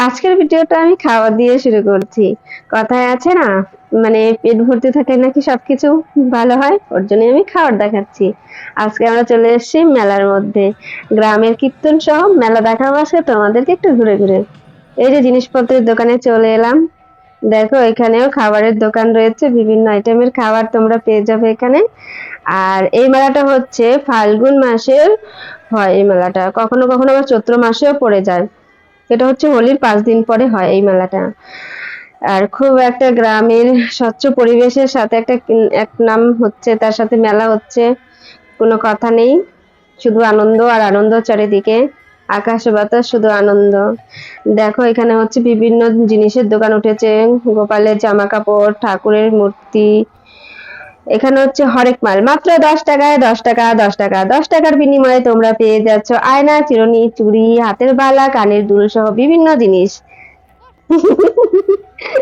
আজকের ভিডিওটা আমি খাওয়া দিয়ে শুরু করছি। কথায় আছে না, মানে পেট ভর্তি থাকলে নাকি সবকিছু ভালো হয়, ওর জন্য আমি খাবার দেখাচ্ছি। আজকে আমরা চলে এসেছি মেলার মধ্যে, গ্রামের কীর্তন সহ মেলা দেখাবো আজকে তোমাদেরকে একটু ঘুরে ঘুরে। এই যে জিনিসপত্রের দোকানে চলে এলাম, দেখো এখানেও খাবারের দোকান রয়েছে, বিভিন্ন আইটেমের খাবার তোমরা পেয়ে যাবে এখানে। আর এই মেলাটা হচ্ছে ফাল্গুন মাসের হয়, এই মেলাটা কখনো কখনো আবার চৈত্র মাসেও পড়ে যায়। এটা হচ্ছে হোলির 5 দিন পরে হয় এই মেলাটা। আর খুব একটা গ্রামের স্বচ্ছ পরিবেশের সাথে একটা এক নাম হচ্ছে, তার সাথে মেলা হচ্ছে, কোনো কথা নেই, শুধু আনন্দ আর আনন্দ চারিদিকে, আকাশ বাতাস শুধু আনন্দ। দেখো এখানে হচ্ছে বিভিন্ন জিনিসের দোকান উঠেছে, গোপালের জামা কাপড়, ঠাকুরের মূর্তি। এখানে হচ্ছে হরেক মাল মাত্র 10 টাকায়, 10 টাকা, 10 টাকা, 10 টাকার বিনিময়ে তোমরা পেয়ে যাচ্ছ আয়না, চিরুনি, চুড়ি, হাতের বালা, কানের দুল সহ বিভিন্ন জিনিস।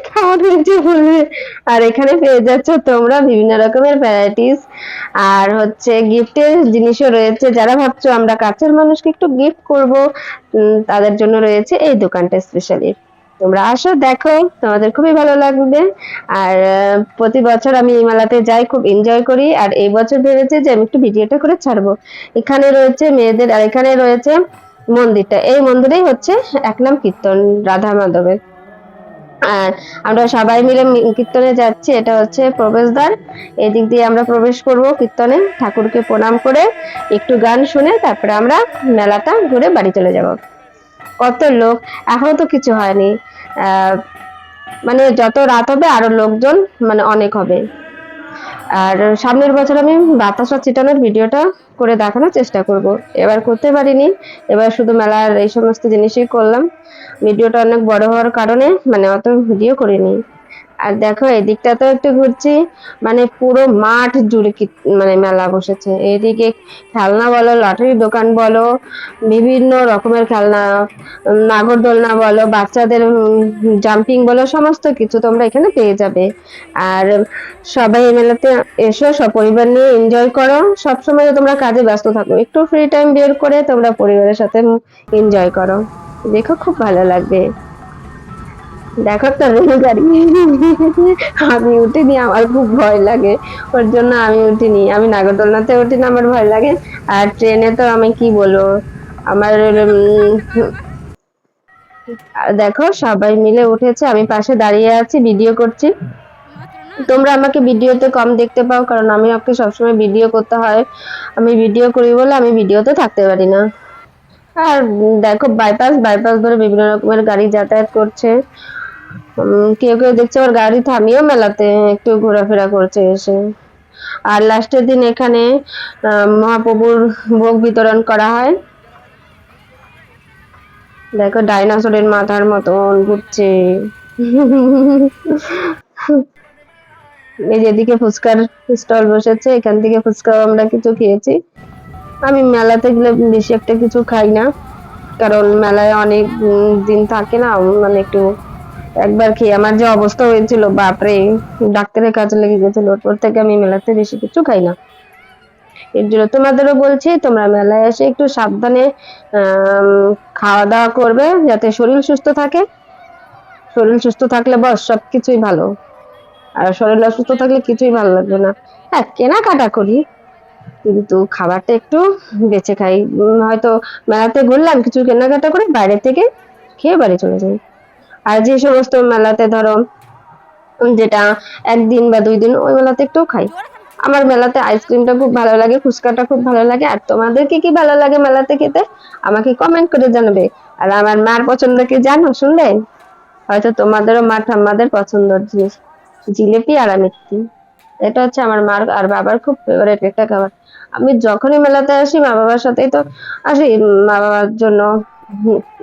কেমন হয়েছে বলবে। আর এখানে পেয়ে যাচ্ছ তোমরা বিভিন্ন রকমের ভ্যারাইটিস, আর হচ্ছে গিফটের জিনিসও রয়েছে। যারা ভাবছো আমরা কাছের মানুষকে একটু গিফট করব, তাদের জন্য রয়েছে এই দোকানটা স্পেশালি। তোমরা আসো, দেখো, তোমাদের খুবই ভালো লাগবে। আর প্রতি বছর আমি এই মেলাতে যাই, খুব এনজয় করি। আর এই বছর ভেবেছি যে আমি একটু ভিডিওটা করে ছাড়বো। এখানে রয়েছে মেয়েদের, আর এখানে রয়েছে মন্দিরটা, এই মন্দিরেই হচ্ছে এক নাম কীর্তন রাধা মাধবের। আর আমরা সবাই মিলে কীর্তনে যাচ্ছি, এটা হচ্ছে প্রবেশদ্বার। এদিক দিয়ে আমরা প্রবেশ করব কীর্তনে, ঠাকুরকে প্রণাম করে একটু গান শুনে তারপরে আমরা মেলাটা ঘুরে বাড়ি চলে যাব। কত লোক, এখনো তো কিছু হয়নি। আহ মানে যত রাত হবে আরো লোকজন মানে অনেক হবে। আর সামনের বছর আমি বাতাসা ছিটানোর ভিডিওটা করে দেখানোর চেষ্টা করব। এবার করতে পারিনি, এবার শুধু মেলার এই সমস্ত জিনিসই করলাম। ভিডিওটা অনেক বড় হওয়ার কারণে মানে অত ভিডিও করিনি। আর দেখো এদিকটাতেও একটু ঘুরছি, মানে পুরো মাঠ জুড়ে মানে মেলা বসেছে। এদিকে খেলনা বলো, লটারির দোকান বলো, বিভিন্ন রকমের খেলনা, নাগরদোলনা বলো, বাচ্চাদের জাম্পিং বলো, সমস্ত কিছু তোমরা এখানে পেয়ে যাবে। আর সবাই এই মেলাতে এসো, সপরিবার নিয়ে এনজয় করো। সবসময় তোমরা কাজে ব্যস্ত থাকো, একটু ফ্রি টাইম বের করে তোমরা পরিবারের সাথে এনজয় করো, দেখো খুব ভালো লাগবে। দেখো একটা রেলগাড়ি, আমি উঠিনি, আমার খুব ভয় লাগে, ওর জন্য আমি উঠিনি। আমি নাগরদোলনাতে উঠি না, আমার ভয় লাগে। আর ট্রেনে তো আমি কি বলবো, আমার দেখো সবাই মিলে উঠেছে, আমি পাশে দাঁড়িয়ে আছি, ভিডিও করছি। তোমরা আমাকে ভিডিওতে কম দেখতে পাও, কারণ আমি ওকে সবসময় ভিডিও করতে হয়। আমি ভিডিও করি বলে আমি ভিডিওতে থাকতে পারি না। আর দেখো বাইপাস বাইপাস ধরে বিভিন্ন রকমের গাড়ি যাতায়াত করছে। কেউ কেউ দেখছে আবার গাড়ি থামিয়েও মেলাতে একটু ঘোরাফেরা করছে এসে। আর লাস্টের দিন এখানে মহাপ্রভুর ভোগ বিতরণ করা হয়। দেখো ডাইনোসরের মাথার মতন ঘুরছে। এই যেদিকে ফুচকার স্টল বসেছে, এখান থেকে ফুচকাও আমরা কিছু খেয়েছি। আমি মেলাতে গেলে বেশি একটা কিছু খাই না, কারণ মেলায় অনেক দিন থাকে না, মানে একটু একবার খেয়ে আমার যে অবস্থা হয়েছিল বাপরে, ডাক্তারের কাছে লেগে গেছিল, ওর থেকে আমি মেলাতে বেশি কিছু খাই না। এর জন্য তোমাদেরও বলছি, তোমরা মেলায় এসে একটু সাবধানে খাওয়া দাওয়া করবে, যাতে শরীর সুস্থ থাকে। শরীর সুস্থ থাকলে বস সবকিছুই ভালো, আর শরীর অসুস্থ থাকলে কিছুই ভালো লাগবে না। হ্যাঁ, কেনাকাটা করি, কিন্তু খাবারটা একটু বেঁচে খাই। হয়তো মেলাতে ঘুরলাম, কিছু কেনাকাটা করে বাইরে থেকে খেয়ে বাড়ি চলে যাই। আর যে সমস্ত মেলাতে ধরো যেটা 1 দিন বা 2 দিন, ওই মেলাতে একটু খাই। আমার মেলাতে আইসক্রিমটা খুব ভালো লাগে, ফুচকাটা খুব ভালো লাগে। আর তোমাদেরকে কি ভালো লাগে মেলাতে খেতে, আমাকে কমেন্ট করে জানাবে। আর আমার মার পছন্দ কি জানো শুনলে, হয়তো তোমাদেরও মা ঠাম্মাদের পছন্দের জিনিস জিলেপি আর আমিত্তি। এটা হচ্ছে আমার মার আর বাবার খুব ফেভারিট একটা খাবার। আমি যখনই মেলাতে আসি মা বাবার সাথেই তো আসি, মা বাবার জন্য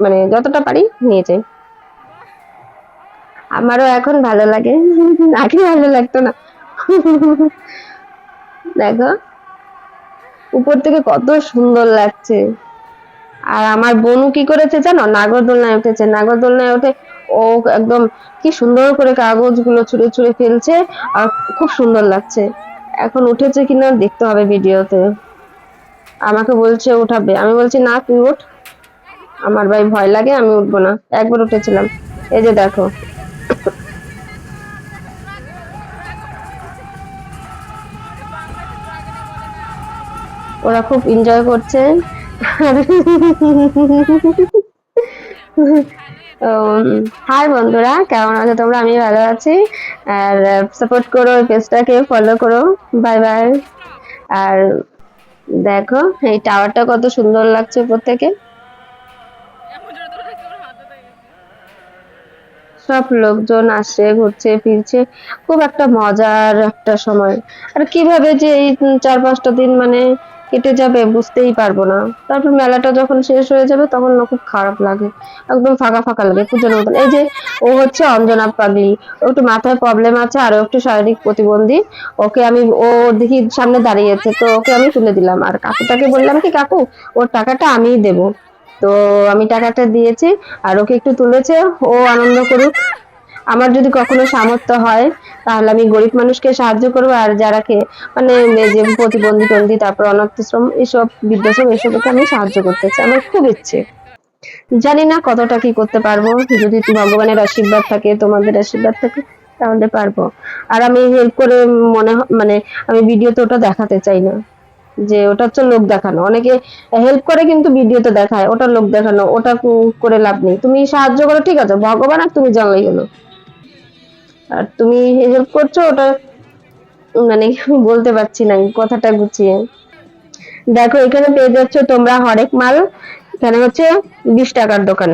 মানে যতটা পারি নিয়ে যাই। আমারও এখন ভালো লাগে, আগে ভালো লাগতো না। দেখো উপর থেকে কত সুন্দর লাগছে। আর আমার বোনু কি করেছে জানো, নাগরদোলনায় উঠেছে। নাগরদোলনায় উঠে ও একদম কি সুন্দর করে কাগজগুলো ছুঁড়ে ছুঁড়ে ফেলছে, আর খুব সুন্দর লাগছে। এখন উঠেছে কিনা দেখতে হবে ভিডিওতে। আমাকে বলছে উঠাবে, আমি বলছি না তুই উঠ, আমার ভাই ভয় লাগে, আমি উঠবো না। একবার উঠেছিলাম, এই যে দেখো। ওরা খুব এনজয় করছে। হাই বন্ধুরা, কেমন আছো তোমরা? আমি ভালো আছি। আর সাপোর্ট করো, পেজটাকে ফলো করো। Bye bye. আর দেখো এই টাওয়ারটা কত সুন্দর লাগছে উপর থেকে। সব লোকজন আসছে, ঘুরছে ফিরছে, খুব একটা মজার একটা সময়। আর কিভাবে যে এই 4-5টা দিন মানে কেটে যাবে বুঝতেই পারবো না। তারপর মেলাটা যখন শেষ হয়ে যাবে তখন না খুব খারাপ লাগে, একদম ফাঁকা ফাঁকা লাগে পুজোর মতন। এই যে ও হচ্ছে অঞ্জনা পাগলি, ও একটু মাথায় প্রবলেম আছে আর ও একটু শারীরিক প্রতিবন্ধী। ওকে আমি, ও দেখি সামনে দাঁড়িয়েছে তো ওকে আমি তুলে দিলাম, আর কাকুটাকে বললাম কি কাকু ওর টাকাটা আমিই দেবো। তো আমি টাকাটা দিয়েছি, আর ওকে একটু তুলেছে, ও আনন্দ করুক। আমার যদি কখনো সামর্থ্য হয় তাহলে আমি গরিব মানুষকে সাহায্য করবো, আর যারা মানে এই যে প্রতিবন্ধী টন্ধী, তারপর অনাথশ্রম, এসব বৃদ্ধাশ্রম, এসবকে আমি সাহায্য করতে চাই, আমার খুব ইচ্ছে। জানি না কতটা কি করতে পারবো, যদি ভগবানের আশীর্বাদ থাকে, তোমাদের আশীর্বাদ থাকে, তাহলে পারবো। আর আমি হেল্প করে মানে আমি ভিডিওতে ওটা দেখাতে চাই না, যে ওটা হচ্ছে লোক দেখানো। অনেকে হেল্প করে কিন্তু ভিডিওতে দেখায়, ওটা লোক দেখানো, ওটা করে লাভ নেই। তুমি সাহায্য করো ঠিক আছে, ভগবান আর তুমি জানলাই হলো। আর তুমি হেল্প করছো ওটা, মানে আমি বলতে পারছি না কথাটা গুছিয়ে। দেখো এখানে পেয়ে যাচ্ছ তোমরা হরেক মাল। এখানে হচ্ছে 20 টাকার দোকান।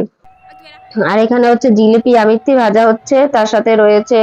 আর এখানে হচ্ছে জিলিপি আমিত্তি ভাজা হচ্ছে, তার সাথে রয়েছে